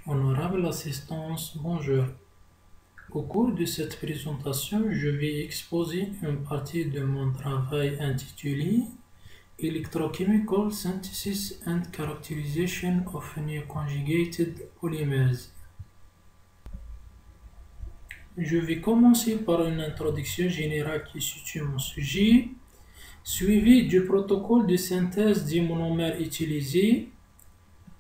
Honorable assistance, bonjour. Au cours de cette présentation, je vais exposer une partie de mon travail intitulé Electrochemical Synthesis and Characterization of Neoconjugated Polymers. Je vais commencer par une introduction générale qui situe mon sujet, suivi du protocole de synthèse des monomères utilisés.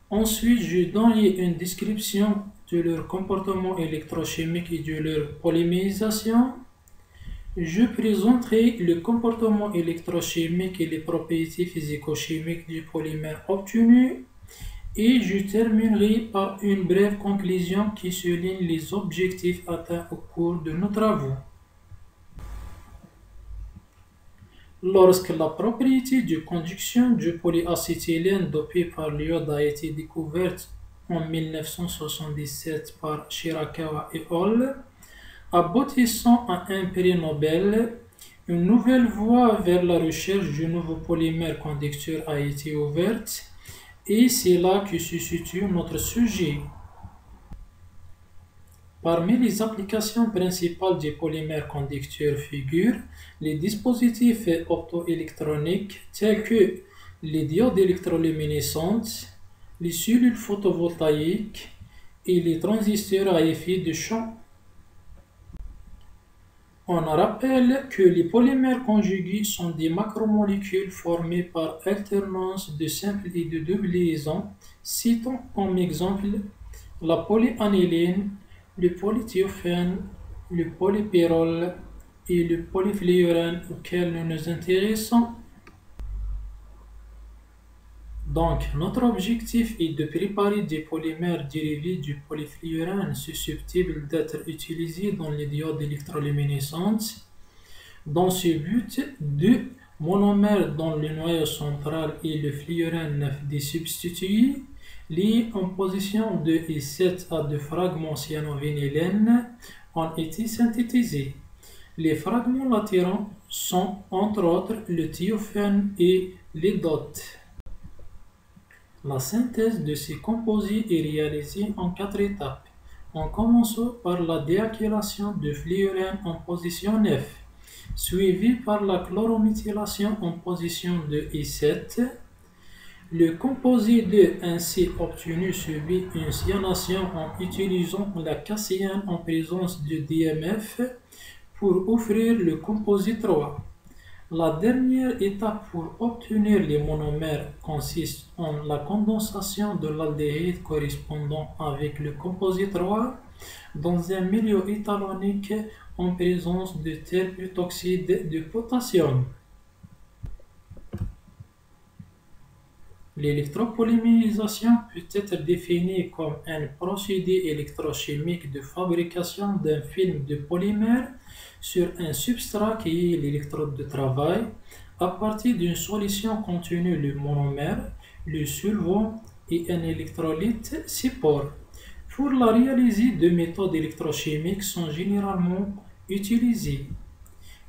Ensuite, je donnerai une description de leur comportement électrochimique et de leur polymérisation. Je présenterai le comportement électrochimique et les propriétés physico-chimiques du polymère obtenu. Et je terminerai par une brève conclusion qui souligne les objectifs atteints au cours de nos travaux. Lorsque la propriété de conduction du polyacétylène dopé par l'iode a été découverte en 1977 par Shirakawa et al., aboutissant à un prix Nobel, une nouvelle voie vers la recherche du nouveau polymère conducteur a été ouverte, et c'est là que se situe notre sujet. Parmi les applications principales des polymères conducteurs figurent les dispositifs optoélectroniques tels que les diodes électroluminescentes, les cellules photovoltaïques et les transistors à effet de champ. On rappelle que les polymères conjugués sont des macromolécules formées par alternance de simples et de doubles liaisons, citant comme exemple la polyaniline, le polythiophène, le polypyrrole et le polyfluorène auxquels nous nous intéressons. Donc, notre objectif est de préparer des polymères dérivés du polyfluorène susceptibles d'être utilisés dans les diodes électroluminescentes. Dans ce but, deux monomères dont le noyau central est le fluorène 9D substitué, liés en position 2 et 7 à deux fragments cyanovinylènes, ont été synthétisés. Les fragments latéraux sont entre autres le thiophène et les dots. La synthèse de ces composés est réalisée en 4 étapes, en commençant par la déalkylation de fluorène en position 9, suivie par la chlorométhylation en position 2 et 7. Le composé 2 ainsi obtenu subit une cyanation en utilisant la caséine en présence de DMF pour offrir le composé 3. La dernière étape pour obtenir les monomères consiste en la condensation de l'aldéhyde correspondant avec le composé 3 dans un milieu étalonnique en présence de terbutoxyde de potassium. L'électropolymérisation peut être définie comme un procédé électrochimique de fabrication d'un film de polymère sur un substrat qui est l'électrode de travail à partir d'une solution contenant le monomère, le solvant et un électrolyte support. Pour la réaliser, deux méthodes électrochimiques sont généralement utilisées: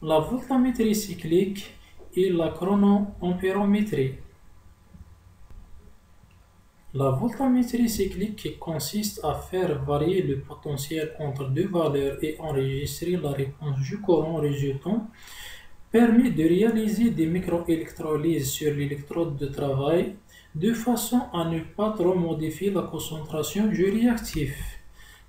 la voltammétrie cyclique et la chronoampérométrie. La voltammétrie cyclique consiste à faire varier le potentiel entre deux valeurs et enregistrer la réponse du courant résultant, permet de réaliser des microélectrolyses sur l'électrode de travail de façon à ne pas trop modifier la concentration du réactif.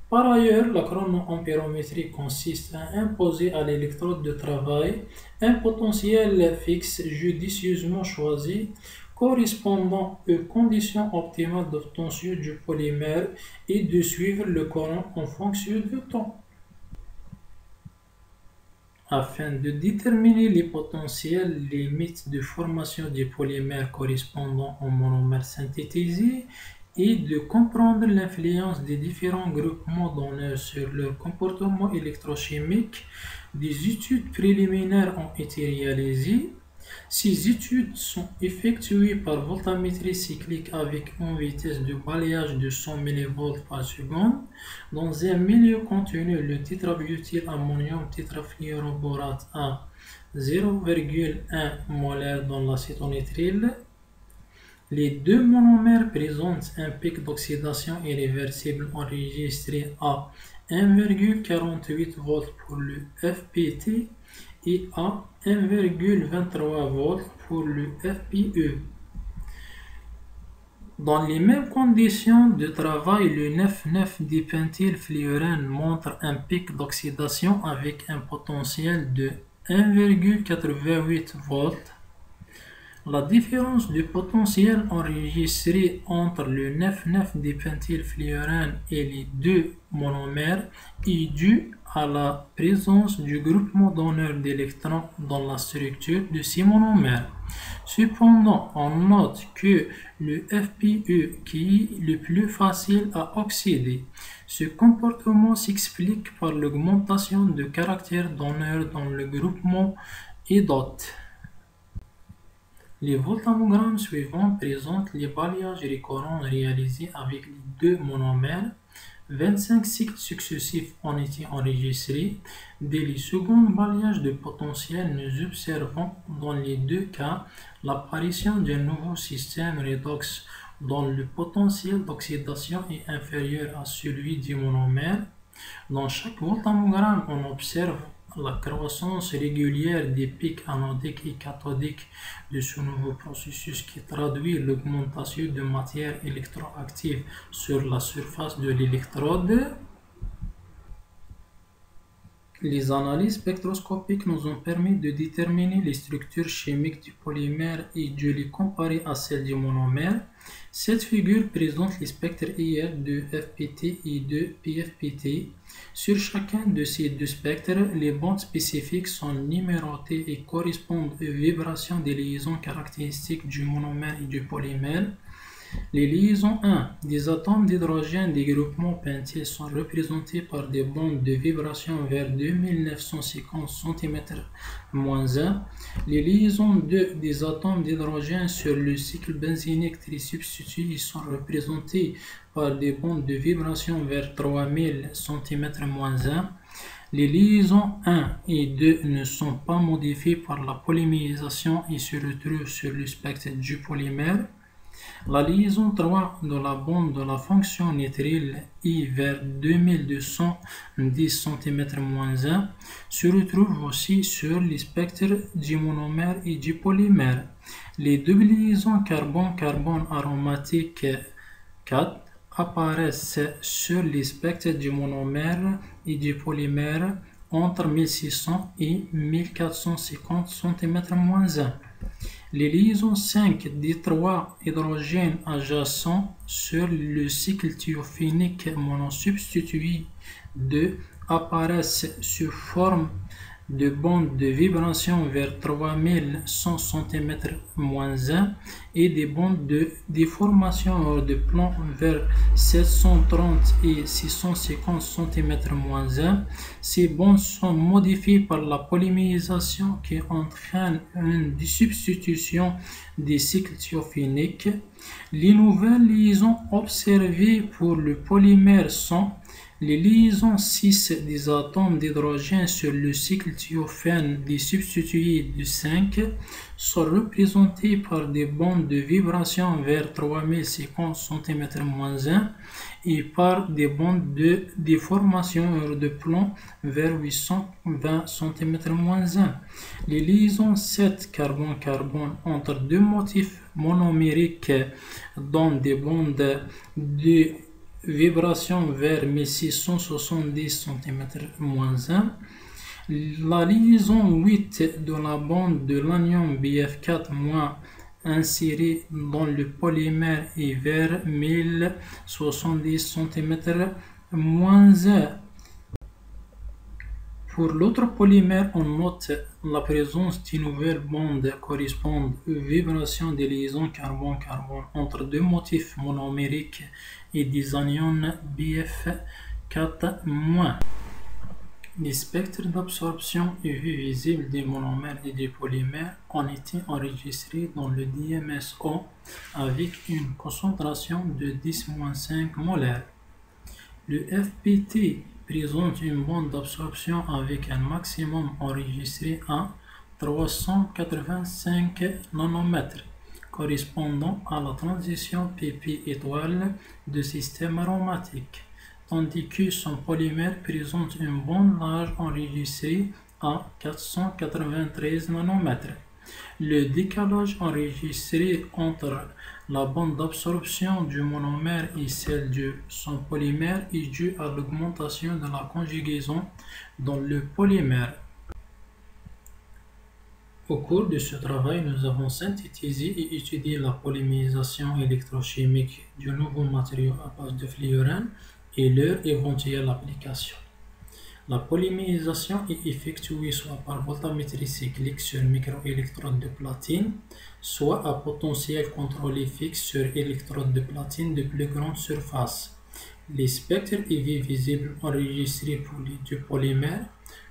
Par ailleurs, la chronoampérométrie consiste à imposer à l'électrode de travail un potentiel fixe judicieusement choisi correspondant aux conditions optimales d'obtention du polymère et de suivre le courant en fonction du temps. Afin de déterminer les potentiels limites de formation des polymères correspondant aux monomères synthétisés et de comprendre l'influence des différents groupements donneurs sur leur comportement électrochimique, des études préliminaires ont été réalisées. Ces études sont effectuées par voltammétrie cyclique avec une vitesse de balayage de 100 mV par seconde dans un milieu contenant le tétrabutylammonium tétrafluoroborate à 0,1 molaire dans l'acétonitrile. Les deux monomères présentent un pic d'oxydation irréversible enregistré à 1,48 volts pour le FPT et à 1,23 volts pour le FPE. Dans les mêmes conditions de travail, le 9,9-diméthylfluorène montre un pic d'oxydation avec un potentiel de 1,88 volts. La différence de potentiel enregistrée entre le 9,9-diméthylfluorène et les deux monomères est due à la présence du groupement donneur d'électrons dans la structure de ces monomères. Cependant, on note que le FPE, qui est le plus facile à oxyder, ce comportement s'explique par l'augmentation de caractères donneurs dans le groupement édote. Les voltammogrammes suivants présentent les balayages récurrents réalisés avec les deux monomères. 25 cycles successifs ont été enregistrés. Dès les seconds balayages de potentiel, nous observons dans les deux cas l'apparition d'un nouveau système redox dont le potentiel d'oxydation est inférieur à celui du monomère. Dans chaque voltammogramme, on observe la croissance régulière des pics anodiques et cathodiques de ce nouveau processus qui traduit l'augmentation de matière électroactive sur la surface de l'électrode. Les analyses spectroscopiques nous ont permis de déterminer les structures chimiques du polymère et de les comparer à celles du monomère. Cette figure présente les spectres IR de FPT et de PFPT. Sur chacun de ces deux spectres, les bandes spécifiques sont numérotées et correspondent aux vibrations des liaisons caractéristiques du monomère et du polymère. Les liaisons 1 des atomes d'hydrogène des groupements pentyles sont représentées par des bandes de vibration vers 2950 cm-1. Les liaisons 2 des atomes d'hydrogène sur le cycle benzénique trisubstitué sont représentées par des bandes de vibration vers 3000 cm-1. Les liaisons 1 et 2 ne sont pas modifiées par la polymérisation et se retrouvent sur le spectre du polymère. La liaison 3 de la bande de la fonction nitrile I vers 2210 cm-1 se retrouve aussi sur les spectres du monomère et du polymère. Les deux liaisons carbone-carbone aromatique 4 apparaissent sur les spectres du monomère et du polymère entre 1600 et 1450 cm-1. Les liaisons 5 des 3 hydrogènes adjacents sur le cycle thiophénique monosubstitué 2 apparaissent sous forme de bandes de vibration vers 3100 cm-1 et des bandes de déformation hors de plan vers 730 et 650 cm-1. Ces bandes sont modifiées par la polymérisation qui entraîne une substitution des cycles thiophéniques. Les nouvelles liaisons observées pour le polymère sont les liaisons 6 des atomes d'hydrogène sur le cycle thiophène des substitués de 5 sont représentées par des bandes de vibration vers 3050 cm-1 et par des bandes de déformation hors de plan vers 820 cm-1. Les liaisons 7 carbone-carbone entre deux motifs monomériques donnent des bandes de vibration vers 1670 cm-1. La liaison 8 de la bande de l'anion BF4- insérée dans le polymère est vers 1070 cm-1. Pour l'autre polymère, on note la présence d'une nouvelle bande correspondant aux vibrations des liaisons carbone-carbone entre deux motifs monomériques et des anions BF4-. Les spectres d'absorption UV visibles des monomères et des polymères ont été enregistrés dans le DMSO avec une concentration de 10-5 molaires. Le FPT présente une bande d'absorption avec un maximum enregistré à 385 nanomètres, correspondant à la transition pp étoile de système aromatique, tandis que son polymère présente une bande large enregistrée à 493 nanomètres. Le décalage enregistré entre la bande d'absorption du monomère et celle de son polymère est dû à l'augmentation de la conjugaison dans le polymère. Au cours de ce travail, nous avons synthétisé et étudié la polymérisation électrochimique du nouveau matériau à base de fluorine et leur éventuelle application. La polymérisation est effectuée soit par voltammétrie cyclique sur microélectrode de platine, soit à potentiel contrôlé fixe sur électrode de platine de plus grande surface. Les spectres UV visibles enregistrés pour les deux polymères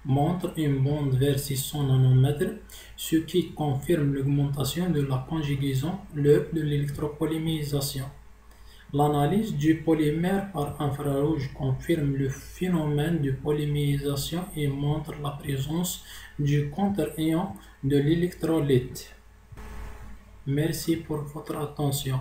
montrent une bande vers 600 nanomètres, ce qui confirme l'augmentation de la conjugaison lors de l'électropolymérisation. L'analyse du polymère par infrarouge confirme le phénomène de polymérisation et montre la présence du contre-ion de l'électrolyte. Merci pour votre attention.